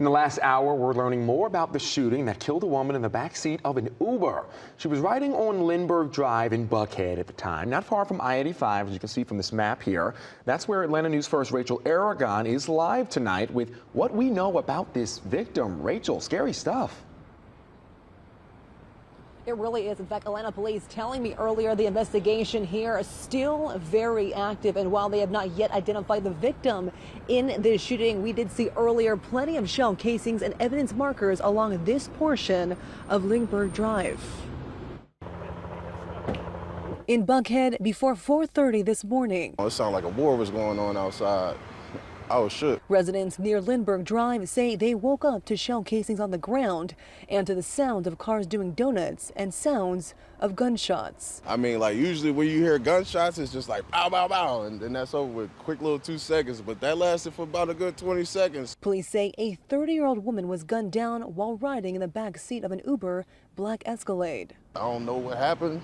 In the last hour, we're learning more about the shooting that killed a woman in the backseat of an Uber. She was riding on Lindbergh Drive in Buckhead at the time, not far from I-85, as you can see from this map here. That's where Atlanta News First Rachel Aragon is live tonight with what we know about this victim. Rachel, scary stuff. It really is. In fact, Atlanta police telling me earlier the investigation here is still very active. And while they have not yet identified the victim in this shooting, we did see earlier plenty of shell casings and evidence markers along this portion of Lindbergh Drive. In Buckhead before 4:30 this morning. It sounded like a war was going on outside. I was shook. Residents near Lindbergh Drive say they woke up to shell casings on the ground and to the sound of cars doing donuts and sounds of gunshots. I mean, like usually when you hear gunshots, it's just like bow, bow, bow, and then that's over with quick little 2 seconds, but that lasted for about a good 20 seconds. Police say a 30-year-old woman was gunned down while riding in the back seat of an Uber black Escalade. I don't know what happened,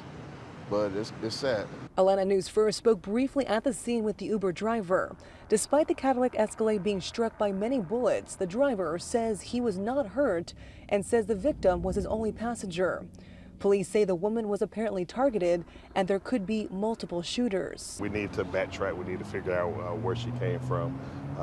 but it's sad. Atlanta News First spoke briefly at the scene with the Uber driver. Despite the Cadillac Escalade being struck by many bullets, the driver says he was not hurt and says the victim was his only passenger. Police say the woman was apparently targeted and there could be multiple shooters. We need to backtrack. We need to figure out where she came from.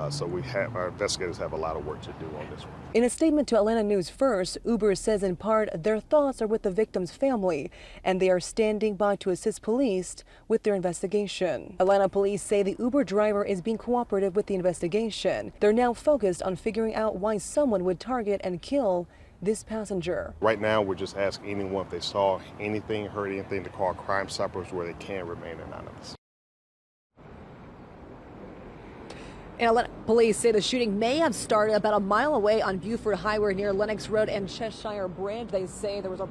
So our investigators have a lot of work to do on this one. In a statement to Atlanta News First, Uber says in part their thoughts are with the victim's family and they are standing by to assist police with their investigation. Atlanta police say the Uber driver is being cooperative with the investigation. They're now focused on figuring out why someone would target and kill this passenger. Right now, we're just asking anyone if they saw anything, heard anything, to call Crime Stoppers where they can remain anonymous. And Atlanta police say the shooting may have started about a mile away on Buford Highway near Lenox Road and Cheshire Bridge. They say there was a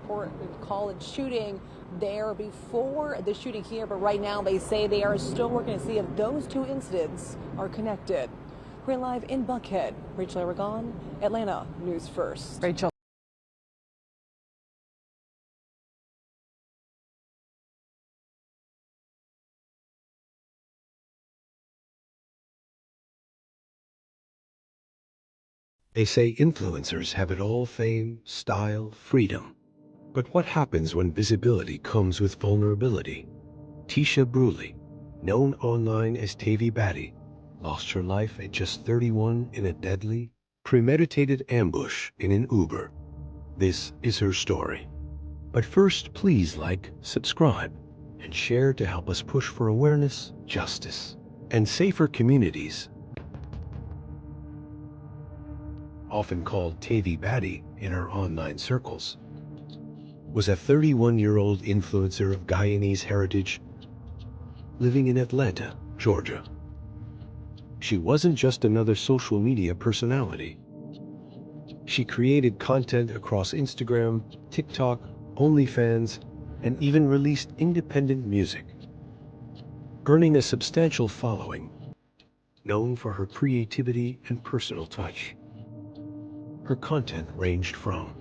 call and shooting there before the shooting here, but right now they say they are still working to see if those two incidents are connected. We're live in Buckhead. Rachel Aragon, Atlanta News First. Rachel. They say influencers have it all: fame, style, freedom. But what happens when visibility comes with vulnerability? Teisha Brewley, known online as Tevi Batty, lost her life at just 31 in a deadly, premeditated ambush in an Uber. This is her story. But first, please like, subscribe, and share to help us push for awareness, justice, and safer communities. Often called Tevi Batty in her online circles, was a 31-year-old influencer of Guyanese heritage living in Atlanta, Georgia. She wasn't just another social media personality. She created content across Instagram, TikTok, OnlyFans, and even released independent music, earning a substantial following, known for her creativity and personal touch. Her content ranged from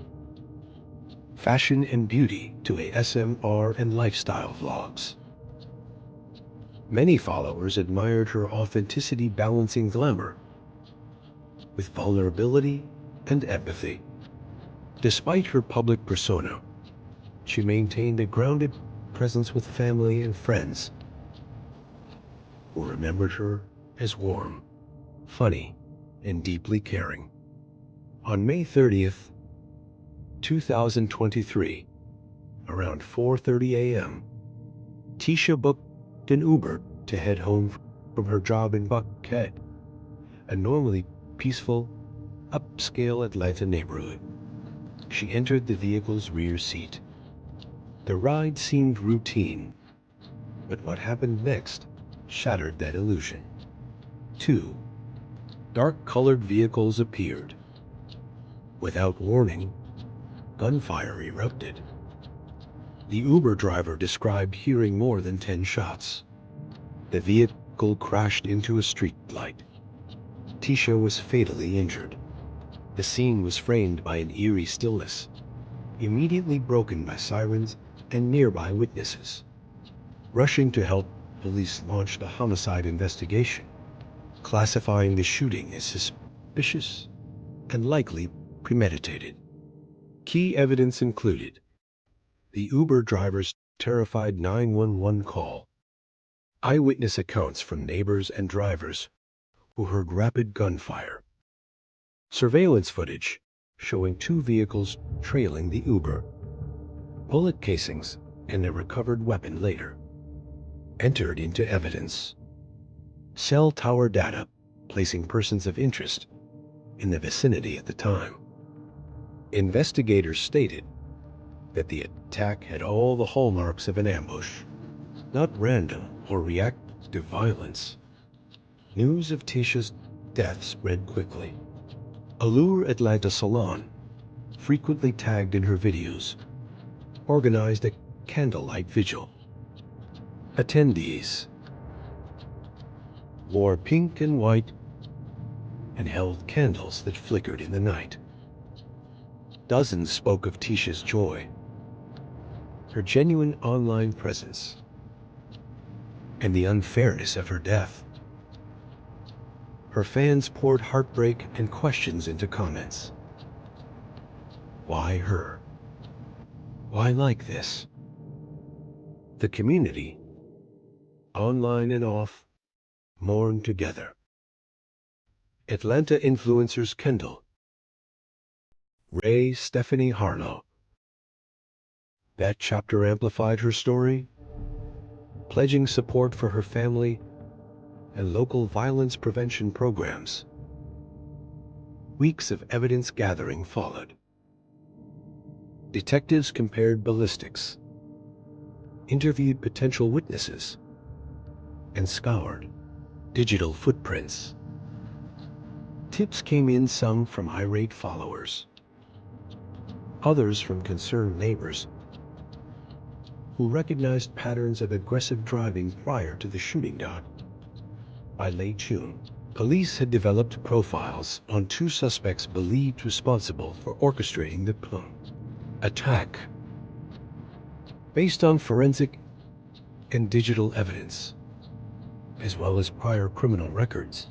fashion and beauty to ASMR and lifestyle vlogs. Many followers admired her authenticity, balancing glamour with vulnerability and empathy. Despite her public persona, she maintained a grounded presence with family and friends who remembered her as warm, funny, and deeply caring. On May 30th, 2023, around 4:30 a.m., Teisha booked an Uber to head home from her job in Buckhead, a normally peaceful, upscale Atlanta neighborhood. She entered the vehicle's rear seat. The ride seemed routine, but what happened next shattered that illusion. Two dark-colored vehicles appeared. Without warning, gunfire erupted. The Uber driver described hearing more than 10 shots. The vehicle crashed into a street light. Teisha was fatally injured. The scene was framed by an eerie stillness, immediately broken by sirens and nearby witnesses. Rushing to help, police launched a homicide investigation, classifying the shooting as suspicious and likely premeditated. Key evidence included the Uber driver's terrified 911 call, eyewitness accounts from neighbors and drivers who heard rapid gunfire, surveillance footage showing two vehicles trailing the Uber, bullet casings and a recovered weapon later entered into evidence, cell tower data placing persons of interest in the vicinity at the time. Investigators stated that the attack had all the hallmarks of an ambush, not random or reactive violence. News of Teisha's death spread quickly. Allure Atlanta Salon, frequently tagged in her videos, organized a candlelight vigil. Attendees wore pink and white and held candles that flickered in the night. Dozens spoke of Teisha's joy, her genuine online presence, and the unfairness of her death. Her fans poured heartbreak and questions into comments. Why her? Why like this? The community, online and off, mourned together. Atlanta influencers Kendall, Ray Stephanie Harlow. That chapter amplified her story, pledging support for her family and local violence prevention programs. Weeks of evidence gathering followed. Detectives compared ballistics, interviewed potential witnesses, and scoured digital footprints. Tips came in, some from irate followers, others from concerned neighbors who recognized patterns of aggressive driving prior to the shooting. By late June, police had developed profiles on two suspects believed responsible for orchestrating the attack. Based on forensic and digital evidence, as well as prior criminal records,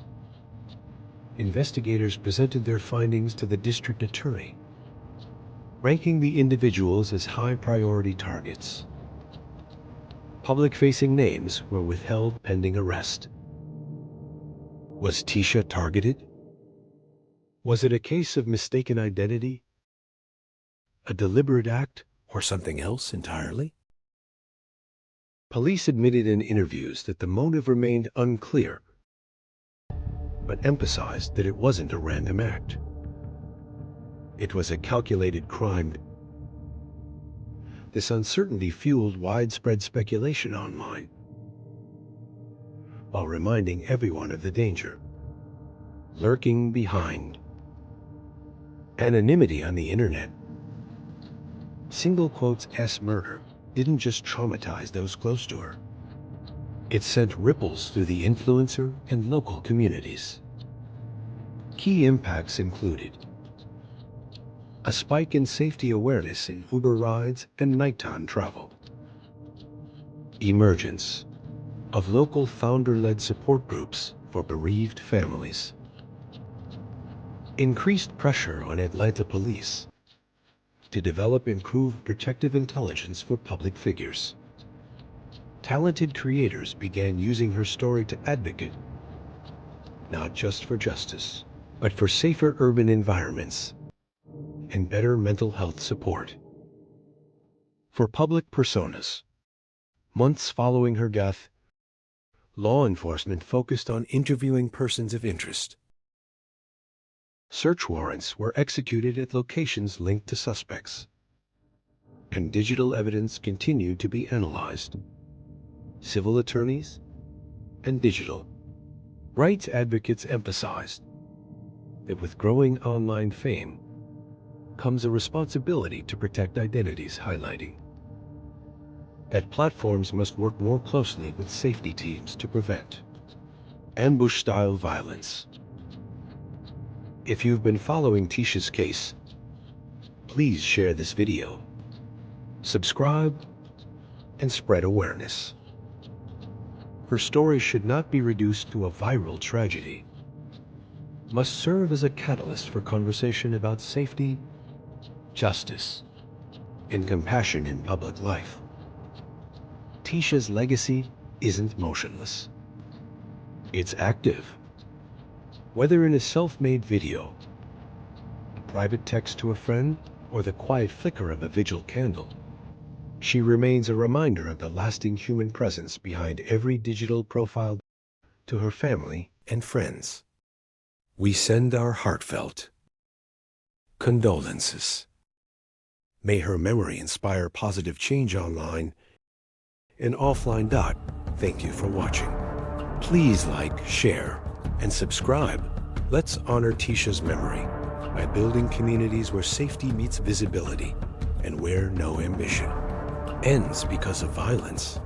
investigators presented their findings to the district attorney, ranking the individuals as high-priority targets. Public-facing names were withheld pending arrest. Was Teisha targeted? Was it a case of mistaken identity, a deliberate act, or something else entirely? Police admitted in interviews that the motive remained unclear, but emphasized that it wasn't a random act. It was a calculated crime. This uncertainty fueled widespread speculation online, while reminding everyone of the danger lurking behind anonymity on the internet. Single quotes S murder didn't just traumatize those close to her. It sent ripples through the influencer and local communities. Key impacts included a spike in safety awareness in Uber rides and nighttime travel, emergence of local founder-led support groups for bereaved families, increased pressure on Atlanta police to develop improved protective intelligence for public figures. Talented creators began using her story to advocate, not just for justice, but for safer urban environments and better mental health support. For public personas, months following her death, law enforcement focused on interviewing persons of interest. Search warrants were executed at locations linked to suspects, and digital evidence continued to be analyzed. Civil attorneys and digital rights advocates emphasized that with growing online fame comes a responsibility to protect identities, highlighting that platforms must work more closely with safety teams to prevent ambush-style violence. If you've been following Teisha's case, please share this video, subscribe, and spread awareness. Her story should not be reduced to a viral tragedy. must serve as a catalyst for conversation about safety, justice, and compassion in public life. Teisha's legacy isn't motionless. It's active. Whether in a self-made video, a private text to a friend, or the quiet flicker of a vigil candle, she remains a reminder of the lasting human presence behind every digital profile. To her family and friends, we send our heartfelt condolences. May her memory inspire positive change online and offline. Thank you for watching. Please like, share, and subscribe. Let's honor Teisha's memory by building communities where safety meets visibility and where no ambition ends because of violence.